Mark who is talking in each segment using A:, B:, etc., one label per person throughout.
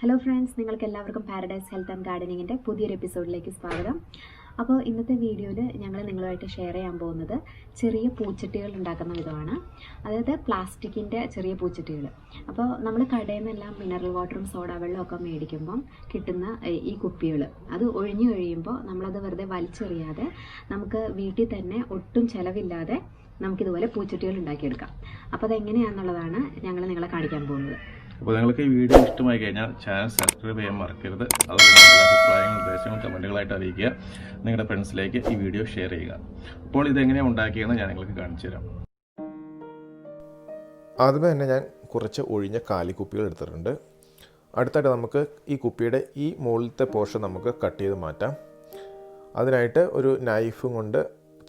A: Hello friends, നിങ്ങൾക്ക് എല്ലാവർക്കും paradise health and ഗാർഡനിങ്ങിൻ്റെ പുതിയൊരു എപ്പിസോഡിലേക്ക് സ്വാഗതം. അപ്പോൾ ഇന്നത്തെ വീഡിയോയിൽ ഞങ്ങൾ നിങ്ങളുമായിട്ട് ഷെയർ ചെയ്യാൻ പോകുന്നത് ചെറിയ പൂച്ചട്ടികൾ ഉണ്ടാക്കുന്ന വിധമാണ്. അതായത് പ്ലാസ്റ്റിക്കിൻ്റെ ചെറിയ പൂച്ചട്ടികൾ. അപ്പോൾ നമ്മൾ കടയിൽ നിന്നെല്ലാം മിനറൽ വാട്ടറും സോഡ വെള്ളവും ഒക്കെ മേടിക്കുമ്പം കിട്ടുന്ന ഈ കുപ്പികൾ അത് ഒഴിഞ്ഞു കഴിയുമ്പോൾ നമ്മളത് വെറുതെ വലിച്ചെറിയാതെ നമുക്ക് വീട്ടിൽ തന്നെ ഒട്ടും ചിലവില്ലാതെ നമുക്കിതുപോലെ പൂച്ചട്ടികൾ ഉണ്ടാക്കിയെടുക്കാം. അപ്പോൾ അതെങ്ങനെയാണെന്നുള്ളതാണ് ഞങ്ങൾ നിങ്ങളെ കാണിക്കാൻ പോകുന്നത്.
B: അപ്പോൾ നിങ്ങൾക്ക് ഈ വീഡിയോ ഇഷ്ടമായി കഴിഞ്ഞാൽ ചാനൽ സബ്സ്ക്രൈബ് ചെയ്യാൻ മറക്കരുത്. അതുപോലെ നിങ്ങളുടെ അഭിപ്രായങ്ങളും നിർദ്ദേശങ്ങളും കമൻറ്റുകളായിട്ട് അറിയിക്കുക. നിങ്ങളുടെ ഫ്രണ്ട്സിലേക്ക് ഈ വീഡിയോ ഷെയർ ചെയ്യുക. അപ്പോൾ ഇതെങ്ങനെയാണ് ഉണ്ടാക്കിയെന്ന് ഞാൻ നിങ്ങൾക്ക് കാണിച്ചു തരാം.
C: ആദ്യമേ തന്നെ ഞാൻ കുറച്ച് ഒഴിഞ്ഞ കാലിക്കുപ്പികൾ എടുത്തിട്ടുണ്ട്. അടുത്തായിട്ട് നമുക്ക് ഈ കുപ്പിയുടെ ഈ മുകളിലത്തെ പോർഷൻ നമുക്ക് കട്ട് ചെയ്ത് മാറ്റാം. അതിനായിട്ട് ഒരു നൈഫും കൊണ്ട്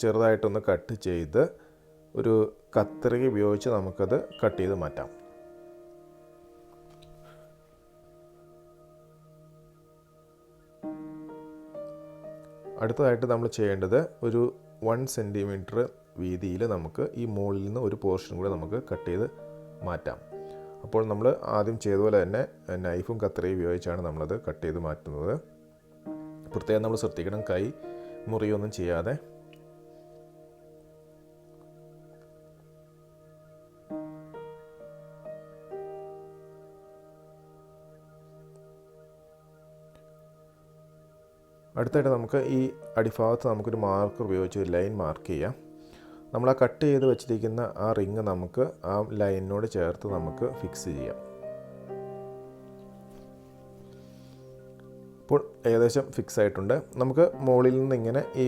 C: ചെറുതായിട്ടൊന്ന് കട്ട് ചെയ്ത് ഒരു കത്രിക ഉപയോഗിച്ച് നമുക്കത് കട്ട് ചെയ്ത് മാറ്റാം. അടുത്തതായിട്ട് നമ്മൾ ചെയ്യേണ്ടത് ഒരു 1 സെൻറ്റിമീറ്റർ വീതിയിൽ നമുക്ക് ഈ മുകളിൽ നിന്ന് ഒരു പോർഷൻ കൂടെ നമുക്ക് കട്ട് ചെയ്ത് മാറ്റാം. അപ്പോൾ നമ്മൾ ആദ്യം ചെയ്തതുപോലെ തന്നെ നൈഫും കത്രികയും ഉപയോഗിച്ചാണ് നമ്മളത് കട്ട് ചെയ്ത് മാറ്റുന്നത്. പ്രത്യേകം നമ്മൾ ശ്രദ്ധിക്കണം, കൈ മുറിയൊന്നും ചെയ്യാതെ. അടുത്തായിട്ട് നമുക്ക് ഈ അടിഭാഗത്ത് നമുക്കൊരു മാർക്കർ ഉപയോഗിച്ച് ഒരു ലൈൻ മാർക്ക് ചെയ്യാം. നമ്മൾ ആ കട്ട് ചെയ്ത് വെച്ചിരിക്കുന്ന ആ റിങ് നമുക്ക് ആ ലൈനിനോട് ചേർത്ത് നമുക്ക് ഫിക്സ് ചെയ്യാം. ഇപ്പോൾ ഏകദേശം ഫിക്സ് ആയിട്ടുണ്ട്. നമുക്ക് മുകളിൽ നിന്ന് ഇങ്ങനെ ഈ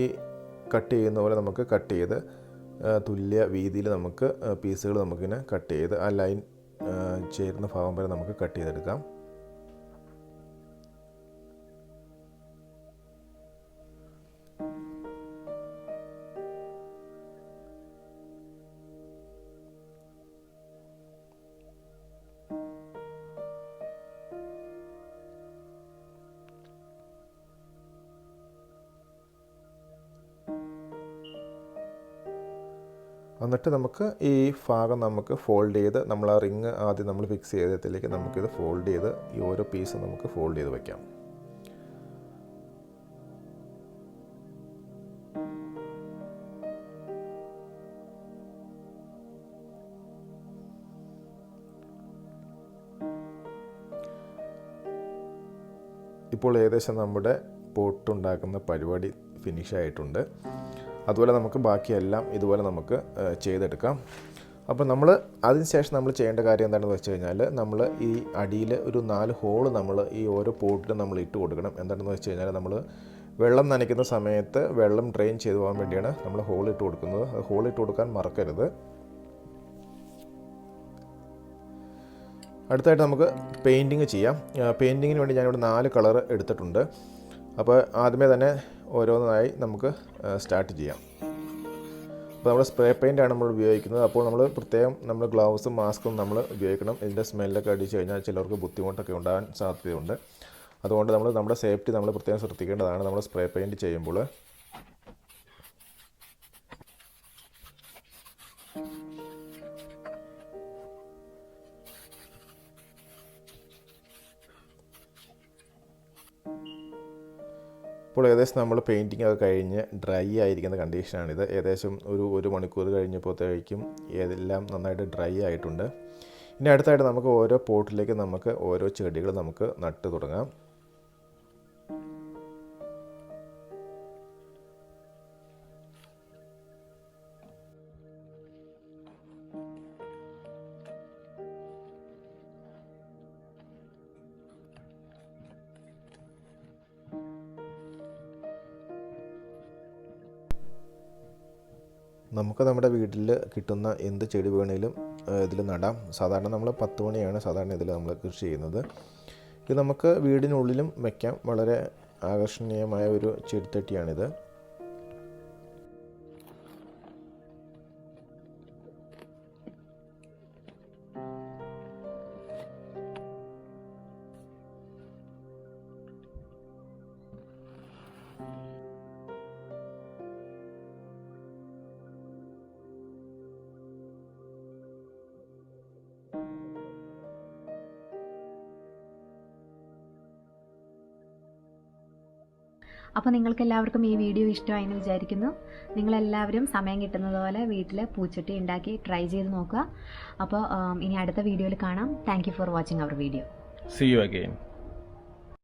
C: കട്ട് ചെയ്യുന്ന പോലെ നമുക്ക് കട്ട് ചെയ്ത് തുല്യ വീതിയിൽ നമുക്ക് പീസുകൾ നമുക്കിങ്ങനെ കട്ട് ചെയ്ത് ആ ലൈൻ ചേരുന്ന ഭാഗം വരെ നമുക്ക് കട്ട് ചെയ്തെടുക്കാം. എന്നിട്ട് നമുക്ക് ഈ ഭാഗം നമുക്ക് ഫോൾഡ് ചെയ്ത് നമ്മൾ ആ റിങ് ആദ്യം നമ്മൾ ഫിക്സ് ചെയ്തതിലേക്ക് നമുക്കിത് ഫോൾഡ് ചെയ്ത് ഈ ഓരോ പീസ് നമുക്ക് ഫോൾഡ് ചെയ്ത് വയ്ക്കാം. ഇപ്പോൾ ഏകദേശം നമ്മുടെ പോട്ടുണ്ടാക്കുന്ന പരിപാടി ഫിനിഷായിട്ടുണ്ട്. അതുപോലെ നമുക്ക് ബാക്കിയെല്ലാം ഇതുപോലെ നമുക്ക് ചെയ്തെടുക്കാം. അപ്പോൾ നമ്മൾ അതിനുശേഷം നമ്മൾ ചെയ്യേണ്ട കാര്യം എന്താണെന്ന് വെച്ച് കഴിഞ്ഞാൽ, നമ്മൾ ഈ അടിയിൽ ഒരു 4 ഹോള് നമ്മൾ ഈ ഓരോ പോട്ടിലും നമ്മൾ ഇട്ട് കൊടുക്കണം. എന്താണെന്ന് വെച്ച് കഴിഞ്ഞാൽ, നമ്മൾ വെള്ളം നനയ്ക്കുന്ന സമയത്ത് വെള്ളം ഡ്രെയിൻ ചെയ്ത് പോകാൻ വേണ്ടിയാണ് നമ്മൾ ഹോൾ ഇട്ട് കൊടുക്കുന്നത്. അത് ഹോൾ ഇട്ട് കൊടുക്കാൻ മറക്കരുത്. അടുത്തായിട്ട് നമുക്ക് പെയിൻറ്റിങ് ചെയ്യാം. പെയിൻറ്റിങ്ങിന് വേണ്ടി ഞാനിവിടെ 4 കളർ എടുത്തിട്ടുണ്ട്. അപ്പോൾ ആദ്യമേ തന്നെ ഓരോന്നായി നമുക്ക് സ്റ്റാർട്ട് ചെയ്യാം. അപ്പോൾ നമ്മൾ സ്പ്രേ പെയിൻ്റാണ് നമ്മൾ ഉപയോഗിക്കുന്നത്. അപ്പോൾ നമ്മൾ പ്രത്യേകം നമ്മൾ ഗ്ലൗസും മാസ്കും നമ്മൾ ഉപയോഗിക്കണം. ഇതിൻ്റെ സ്മെല്ലൊക്കെ അടിച്ച് കഴിഞ്ഞാൽ ചിലർക്ക് ബുദ്ധിമുട്ടൊക്കെ ഉണ്ടാകാൻ സാധ്യതയുണ്ട്. അതുകൊണ്ട് നമ്മൾ നമ്മുടെ സേഫ്റ്റി നമ്മൾ പ്രത്യേകം ശ്രദ്ധിക്കേണ്ടതാണ് നമ്മൾ സ്പ്രേ പെയിൻറ്റ് ചെയ്യുമ്പോൾ. ഇപ്പോൾ ഏകദേശം നമ്മൾ പെയിൻറ്റിങ് ഒക്കെ കഴിഞ്ഞ് ഡ്രൈ ആയിരിക്കുന്ന കണ്ടീഷനാണിത്. ഏകദേശം ഒരു 1 മണിക്കൂർ കഴിഞ്ഞപ്പോഴത്തേക്കും ഏതെല്ലാം നന്നായിട്ട് ഡ്രൈ ആയിട്ടുണ്ട്. ഇനി അടുത്തായിട്ട് നമുക്ക് ഓരോ പോട്ടിലേക്ക് നമുക്ക് ഓരോ ചെടികൾ നമുക്ക് നട്ട് തുടങ്ങാം. നമുക്ക് നമ്മുടെ വീട്ടിൽ കിട്ടുന്ന എന്ത് ചെടി വേണേലും ഇതിൽ നടാം. സാധാരണ നമ്മൾ 10 മണിയാണ് സാധാരണ ഇതിൽ നമ്മൾ കൃഷി ചെയ്യുന്നത്. ഇത് നമുക്ക് വീടിനുള്ളിലും വയ്ക്കാം. വളരെ ആകർഷണീയമായ ഒരു ചെടിത്തട്ടിയാണിത്.
A: അപ്പോൾ നിങ്ങൾക്ക് എല്ലാവർക്കും ഈ വീഡിയോ ഇഷ്ടമായെന്ന് വിചാരിക്കുന്നു. നിങ്ങളെല്ലാവരും സമയം കിട്ടുന്നത് പോലെ വീട്ടിൽ പൂച്ചട്ടി ഉണ്ടാക്കി ട്രൈ ചെയ്ത് നോക്കുക. അപ്പോൾ ഇനി അടുത്ത വീഡിയോയിൽ കാണാം. Thank you for watching our video.
B: See you again.